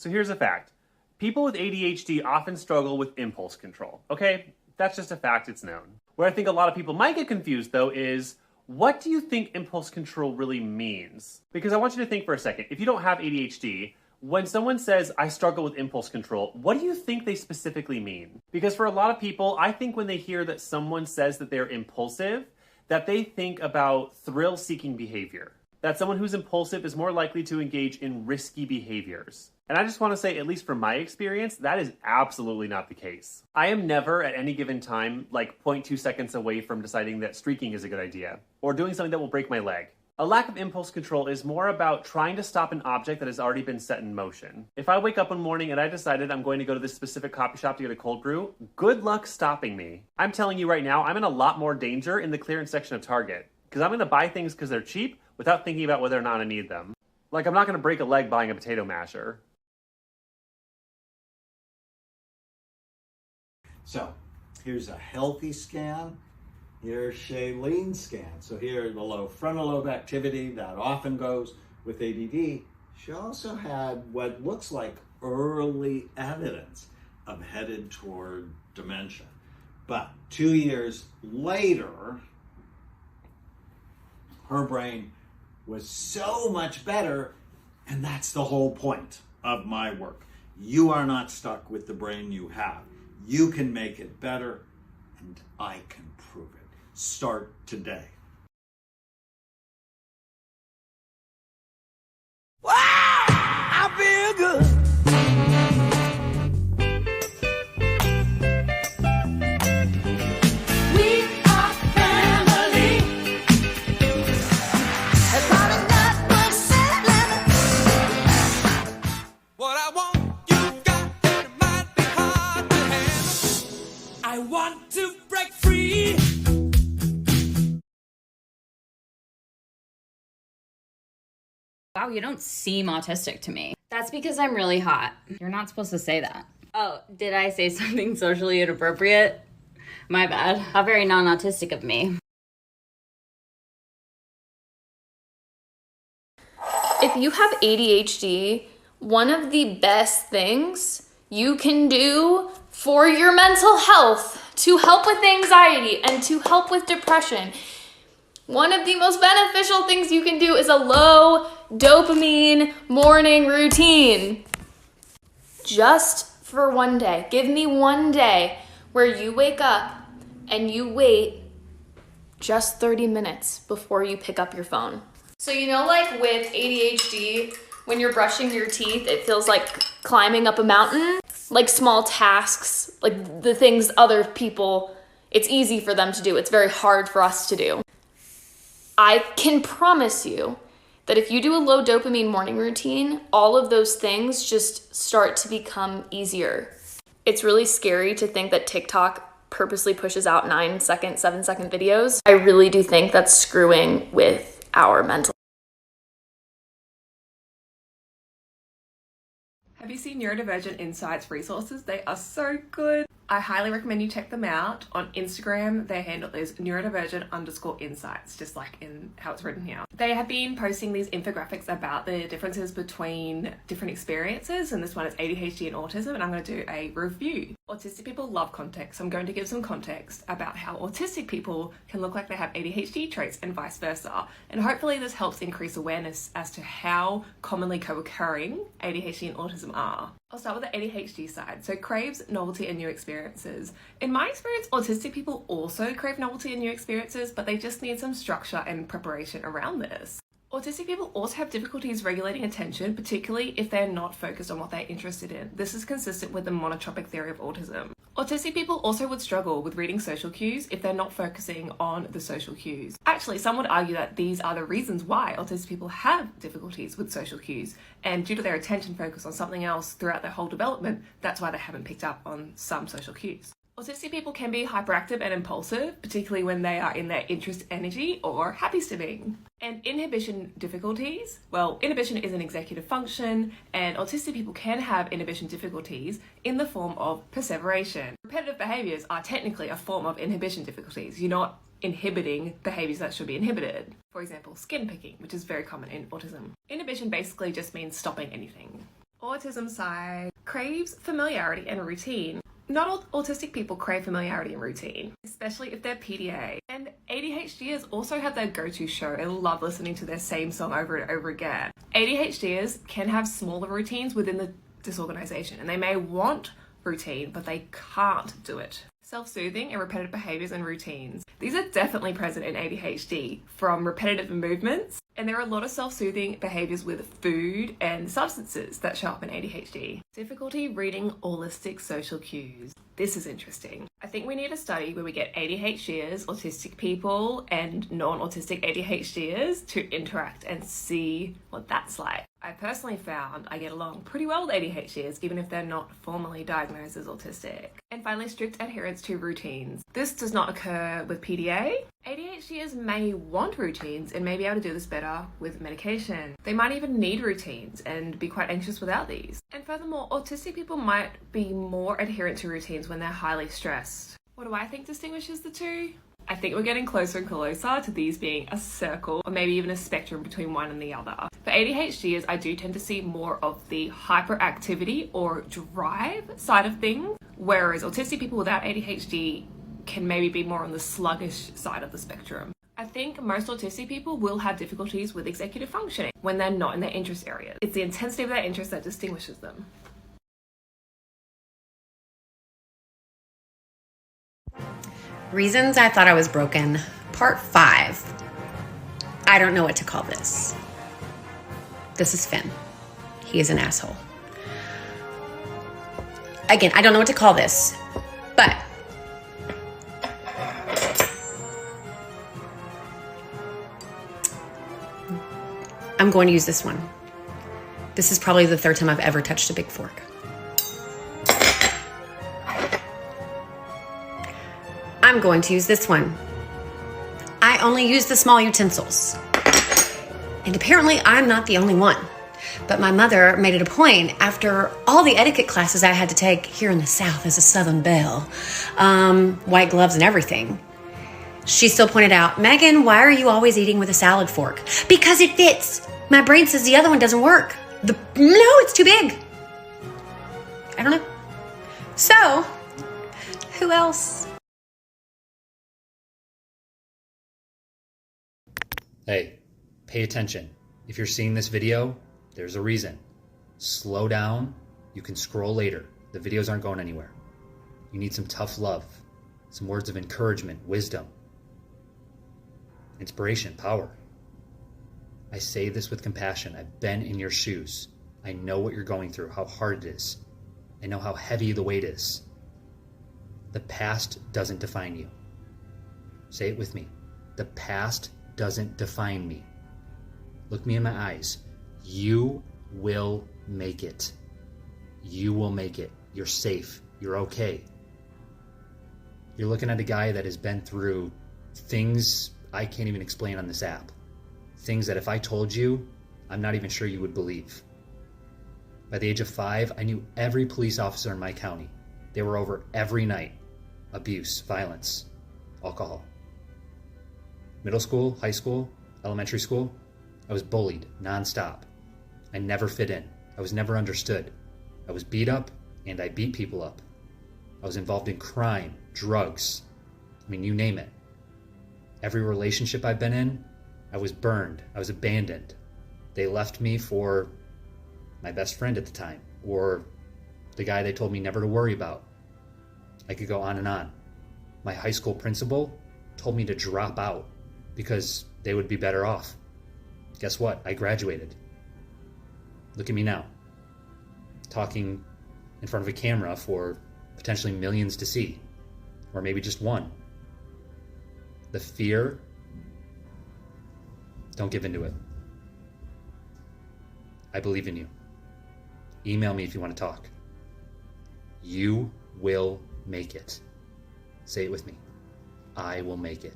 So here's a fact. People with ADHD often struggle with impulse control. Okay, that's just a fact, it's known. Where I think a lot of people might get confused though is, what do you think impulse control really means? Because I want you to think for a second, if you don't have ADHD, when someone says, I struggle with impulse control, what do you think they specifically mean? Because for a lot of people, I think when they hear that someone says that they're impulsive, that they think about thrill-seeking behavior. That someone who's impulsive is more likely to engage in risky behaviors. And I just want to say, at least from my experience, that is absolutely not the case. I am never at any given time like 0.2 seconds away from deciding that streaking is a good idea, or doing something that will break my leg. A lack of impulse control is more about trying to stop an object that has already been set in motion. If I wake up one morning and I decided I'm going to go to this specific coffee shop to get a cold brew, good luck stopping me. I'm telling you right now, I'm in a lot more danger in the clearance section of Target, because I'm going to buy things because they're cheap without thinking about whether or not I need them. Like, I'm not going to break a leg buying a potato masher. So here's a healthy scan. Here's Shailene's scan. So here the low frontal lobe activity that often goes with ADD. She also had what looks like early evidence of headed toward dementia. But 2 years later, her brain was so much better, and that's the whole point of my work. You are not stuck with the brain you have. You can make it better, and I can prove it. Start today. Wow, I feel good. We are family. That's how the network said. What I want, you got, and it might be hard to handle. I want to break free. Wow, you don't seem autistic to me. That's because I'm really hot. You're not supposed to say that. Oh, did I say something socially inappropriate? My bad. How very non-autistic of me. If you have ADHD, one of the best things you can do for your mental health, to help with anxiety and to help with depression, one of the most beneficial things you can do is a low dopamine morning routine. Just for one day. Give me one day where you wake up and you wait just 30 minutes before you pick up your phone. So you know, like with ADHD, when you're brushing your teeth, it feels like climbing up a mountain. Like small tasks, like the things other people, it's easy for them to do. It's very hard for us to do. I can promise you that if you do a low dopamine morning routine, all of those things just start to become easier. It's really scary to think that TikTok purposely pushes out 9-second, 7-second videos. I really do think that's screwing with our mental. Have you seen Neurodivergent Insights resources? They are so good. I highly recommend you check them out. On Instagram, their handle is neurodivergent_insights, just like in how it's written here. They have been posting these infographics about the differences between different experiences, and this one is ADHD and autism, and I'm going to do a review. Autistic people love context, so I'm going to give some context about how autistic people can look like they have ADHD traits and vice versa. And hopefully this helps increase awareness as to how commonly co-occurring ADHD and autism are. I'll start with the ADHD side. So craves novelty and new experiences. In my experience, autistic people also crave novelty and new experiences, but they just need some structure and preparation around this. Autistic people also have difficulties regulating attention, particularly if they're not focused on what they're interested in. This is consistent with the monotropic theory of autism. Autistic people also would struggle with reading social cues if they're not focusing on the social cues. Actually, some would argue that these are the reasons why autistic people have difficulties with social cues, and due to their attention focus on something else throughout their whole development, that's why they haven't picked up on some social cues. Autistic people can be hyperactive and impulsive, particularly when they are in their interest energy or happy stimming. And inhibition difficulties, well, inhibition is an executive function, and autistic people can have inhibition difficulties in the form of perseveration. Repetitive behaviors are technically a form of inhibition difficulties. You're not inhibiting behaviors that should be inhibited. For example, skin picking, which is very common in autism. Inhibition basically just means stopping anything. Autism side craves familiarity and routine. Not all autistic people crave familiarity and routine, especially if they're PDA. And ADHDers also have their go-to show. They love listening to their same song over and over again. ADHDers can have smaller routines within the disorganization, and they may want routine, but they can't do it. Self-soothing and repetitive behaviors and routines. These are definitely present in ADHD, from repetitive movements, and there are a lot of self-soothing behaviors with food and substances that show up in ADHD. Difficulty reading holistic social cues. This is interesting. I think we need a study where we get ADHDers, autistic people, and non-autistic ADHDers to interact and see what that's like. I personally found I get along pretty well with ADHDers, even if they're not formally diagnosed as autistic. And finally, strict adherence to routines. This does not occur with PDA. ADHDers may want routines and may be able to do this better with medication. They might even need routines and be quite anxious without these. And furthermore, autistic people might be more adherent to routines when they're highly stressed. What do I think distinguishes the two? I think we're getting closer and closer to these being a circle or maybe even a spectrum between one and the other. For ADHDers, I do tend to see more of the hyperactivity or drive side of things, whereas autistic people without ADHD can maybe be more on the sluggish side of the spectrum. I think most autistic people will have difficulties with executive functioning when they're not in their interest areas. It's the intensity of their interest that distinguishes them. Reasons I thought I was broken, part 5. I don't know what to call this. This is Finn. He is an asshole. Again, I don't know what to call this, but I'm going to use this one. This is probably the 3rd time I've ever touched a big fork. I'm going to use this one. I only use the small utensils. And apparently I'm not the only one. But my mother made it a point, after all the etiquette classes I had to take here in the South as a Southern belle, white gloves and everything, she still pointed out, Megan, why are you always eating with a salad fork? Because it fits. My brain says the other one doesn't work. No, it's too big. I don't know. So, who else? Hey, pay attention. If you're seeing this video, there's a reason. Slow down. You can scroll later. The videos aren't going anywhere. You need some tough love, some words of encouragement, wisdom, inspiration, power. I say this with compassion. I've been in your shoes. I know what you're going through, how hard it is. I know how heavy the weight is. The past doesn't define you. Say it with me. The past doesn't define me. Look me in my eyes. You will make it. You will make it. You're safe. You're okay. You're looking at a guy that has been through things I can't even explain on this app. Things that if I told you, I'm not even sure you would believe. By the age of 5, I knew every police officer in my county. They were over every night. Abuse, violence, alcohol. Middle school, high school, elementary school, I was bullied nonstop. I never fit in. I was never understood. I was beat up and I beat people up. I was involved in crime, drugs. I mean, you name it. Every relationship I've been in, I was burned. I was abandoned. They left me for my best friend at the time, or the guy they told me never to worry about. I could go on and on. My high school principal told me to drop out because they would be better off. Guess what? I graduated. Look at me now, talking in front of a camera for potentially millions to see, or maybe just one. The fear, don't give into it. I believe in you. Email me if you want to talk. You will make it. Say it with me. I will make it.